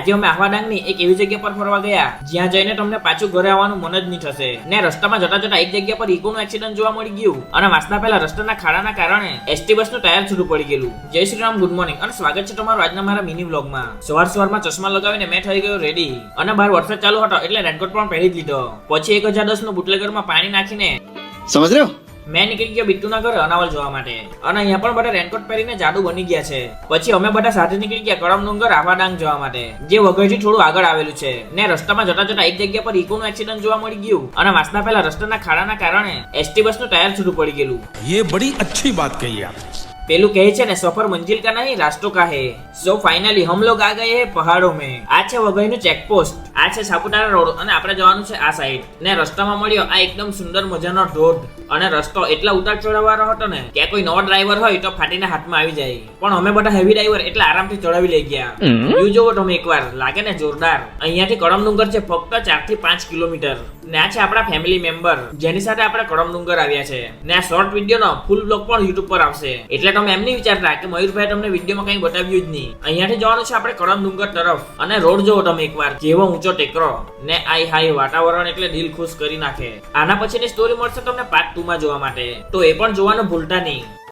આજે અમે આહવાડાંગની એક એવી જગ્યા પર ફરવા ગયા જ્યાં જઈને તમને પાછું ઘરે આવવાનું મન જ નહીં થશે ને રસ્તામાં જતા જતા એક જગ્યા પર ઇકોનું એક્સિડન્ટ જોવા મળી ગયું અને વાસના પહેલા રસ્તાના ખાડાના કારણે એસટી બસનું ટાયર છૂટું પડી ગયેલું. જય શ્રી રામ, ગુડ મોર્નિંગ અને સ્વાગત છે તમારું આજના મારા મિની વ્લોગમાં. સવારમાં ચશ્મા લગાવીને મેં થઈ ગયો રેડી અને બહાર વરસાદ ચાલુ હતો એટલે રેનકોટ પણ પહેરી જ લીધો. પછી 1010 નું બુટલેગરમાં પાણી નાખીને સમજ રહ્યો મેં નીકળી ગયો બિટ્ટુના ઘરે અનાવલ જોવા માટે અને અહીંયા પણ બધા રેનકોટ પહેરીને જાદુ બની ગયા છે. પછી અમે બધા સાથે નીકળી ગયા કરમડુંગર આહવાડાંગ જવા માટે જે વઘઈથી થોડું આગળ આવેલું છે ને રસ્તામાં જતા જતા એક જગ્યા પર ઇકોનું એક્સિડન્ટ જોવા મળી ગયું અને વાસના પહેલા રસ્તાના ખાડાના કારણે એસટી બસનું ટાયર છૂટું પડી ગયેલું. ये बड़ी अच्छी बात कही आप. पेलू कहे छे ने सफर मंजिल का नहीं रास्तों का है. सो फाइनली हम लोग आ गए हैं पहाड़ों में. આ છે વઘઈનું ચેકપોસ્ટ, આ છે સાપુતારા રોડ અને આપણે જવાનું છે આ સાઈડ. ને રસ્તામાં મળ્યો આ એકદમ સુંદર મજાનો ધોધ અને રસ્તો એટલા ઉતાર ચઢાવવાનો હતો ને કે કોઈ નવો ડ્રાઈવર હોય તો ફાટીને હાથમાં આવી જાય. પણ અમે બધા હેવી ડ્રાઈવર એટલે આરામથી ચડાવી લઈ ગયા. વ્યૂ જોવો તમે એકવાર, લાગે ને જોરદાર. અહીંયાથી કરમડુંગર છે ફક્ત 4 થી 5 કિલોમીટર. ને આ છે આપણા ફેમિલી મેમ્બર જેની સાથે આપણે કરમડુંગર આવ્યા છે. ને આ શોર્ટ વિડીયોનો ફૂલ બ્લોગ પણ YouTube પર આવશે. એટલે તમે એમ નહીં વિચારતા કે મયુરભાઈ તમને વિડીયોમાં કંઈ બતાવ્યું જ નહીં. અહીંયાથી જવાનું છે આપણે કરમડુંગર તરફ અને રોડ જોવો તમે એકવાર, કેવો ઊંચો ટેકરો ને આઈ હાઈ વાતાવરણ એટલે દિલ ખુશ કરી નાખે. આના પછીની સ્ટોરી મળશે તમને પાર્ટ 2 માં જોવા માટે, તો એ પણ જોવાનું ભૂલતા નહીં.